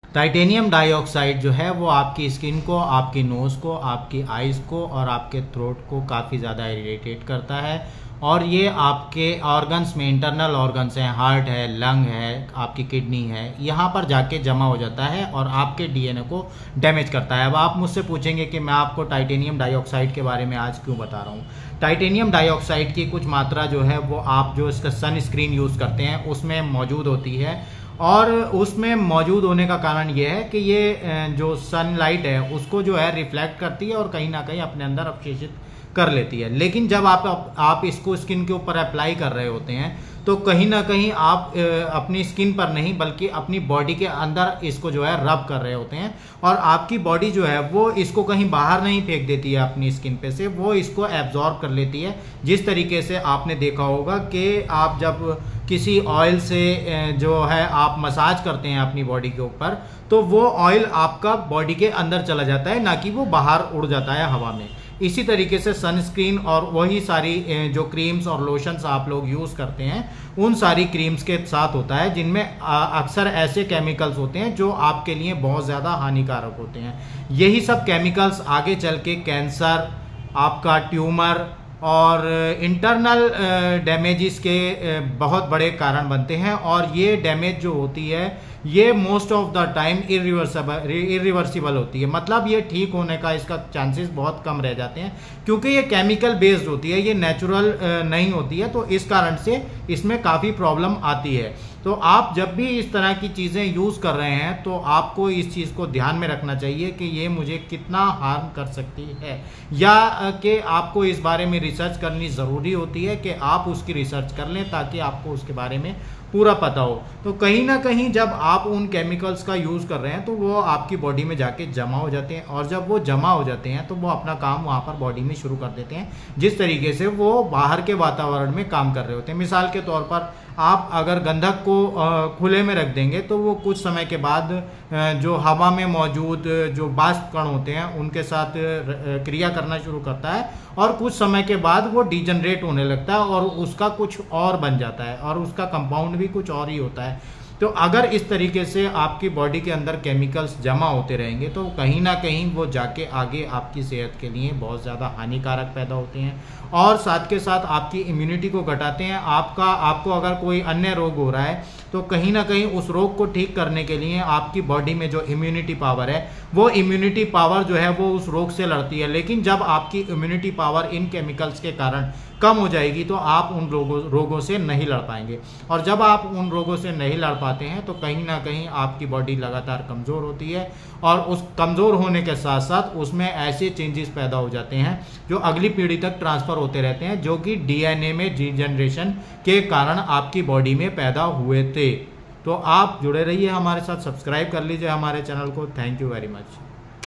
Titanium dioxide जो है वो आपकी स्किन को, आपकी नोज़ को, आपकी आइज़ को और आपके थ्रोट को काफ़ी ज़्यादा इरिटेट करता है। और ये आपके ऑर्गन्स में, इंटरनल ऑर्गन्स हैं, हार्ट है, लंग है, आपकी किडनी है, यहाँ पर जाके जमा हो जाता है और आपके डीएनए को डैमेज करता है। अब आप मुझसे पूछेंगे कि मैं आपको टाइटेनियम डाइऑक्साइड के बारे में आज क्यों बता रहा हूँ। टाइटेनियम डाइऑक्साइड की कुछ मात्रा जो है वो आप जो इसका सनस्क्रीन यूज़ करते हैं उसमें मौजूद होती है, और उसमें मौजूद होने का कारण ये है कि ये जो सनलाइट है उसको जो है रिफ्लेक्ट करती है और कहीं ना कहीं अपने अंदर अवशोषित कर लेती है। लेकिन जब आप इसको स्किन के ऊपर अप्लाई कर रहे होते हैं तो कहीं ना कहीं आप अपनी स्किन पर नहीं बल्कि अपनी बॉडी के अंदर इसको जो है रब कर रहे होते हैं, और आपकी बॉडी जो है वो इसको कहीं बाहर नहीं फेंक देती है अपनी स्किन पे से, वो इसको एब्जॉर्ब कर लेती है। जिस तरीके से आपने देखा होगा कि आप जब किसी ऑयल से जो है आप मसाज करते हैं अपनी बॉडी के ऊपर, तो वो ऑयल आपका बॉडी के अंदर चला जाता है, ना कि वो बाहर उड़ जाता है हवा में। इसी तरीके से सनस्क्रीन और वही सारी जो क्रीम्स और लोशंस आप लोग यूज़ करते हैं उन सारी क्रीम्स के साथ होता है जिनमें अक्सर ऐसे केमिकल्स होते हैं जो आपके लिए बहुत ज़्यादा हानिकारक होते हैं। यही सब केमिकल्स आगे चल के कैंसर, आपका ट्यूमर और इंटरनल डैमेजेस के बहुत बड़े कारण बनते हैं, और ये डैमेज जो होती है ये most of the time irreversible होती है। मतलब ये ठीक होने का इसका चांसेस बहुत कम रह जाते हैं, क्योंकि ये केमिकल बेस्ड होती है, ये नेचुरल नहीं होती है, तो इस कारण से इसमें काफ़ी प्रॉब्लम आती है। तो आप जब भी इस तरह की चीज़ें यूज़ कर रहे हैं तो आपको इस चीज़ को ध्यान में रखना चाहिए कि ये मुझे कितना हार्म कर सकती है, या कि आपको इस बारे में रिसर्च करनी ज़रूरी होती है कि आप उसकी रिसर्च कर लें ताकि आपको उसके बारे में पूरा पता हो। तो कहीं ना कहीं जब आप उन केमिकल्स का यूज़ कर रहे हैं तो वो आपकी बॉडी में जाके जमा हो जाते हैं, और जब वो जमा हो जाते हैं तो वो अपना काम वहाँ पर बॉडी में शुरू कर देते हैं जिस तरीके से वो बाहर के वातावरण में काम कर रहे होते हैं। मिसाल के तौर पर आप अगर गंधक को खुले में रख देंगे तो वो कुछ समय के बाद जो हवा में मौजूद जो बाष्प कण होते हैं उनके साथ क्रिया करना शुरू करता है, और कुछ समय के बाद वो डिजनरेट होने लगता है और उसका कुछ और बन जाता है, और उसका कंपाउंड भी कुछ और ही होता है। तो अगर इस तरीके से आपकी बॉडी के अंदर केमिकल्स जमा होते रहेंगे तो कहीं ना कहीं वो जाके आगे आपकी सेहत के लिए बहुत ज़्यादा हानिकारक पैदा होते हैं, और साथ के साथ आपकी इम्यूनिटी को घटाते हैं। आपको अगर कोई अन्य रोग हो रहा है तो कहीं ना कहीं उस रोग को ठीक करने के लिए आपकी बॉडी में जो इम्यूनिटी पावर है वो इम्यूनिटी पावर जो है वो उस रोग से लड़ती है। लेकिन जब आपकी इम्यूनिटी पावर इन केमिकल्स के कारण कम हो जाएगी तो आप उन रोगों से नहीं लड़ पाएंगे, और जब आप उन रोगों से नहीं लड़ पाते हैं तो कहीं ना कहीं आपकी बॉडी लगातार कमज़ोर होती है, और उस कमज़ोर होने के साथ साथ उसमें ऐसे चेंजेस पैदा हो जाते हैं जो अगली पीढ़ी तक ट्रांसफ़र होते रहते हैं, जो कि डीएनए में रीजनरेशन के कारण आपकी बॉडी में पैदा हुए थे। तो आप जुड़े रहिए हमारे साथ, सब्सक्राइब कर लीजिए हमारे चैनल को। Thank you very much.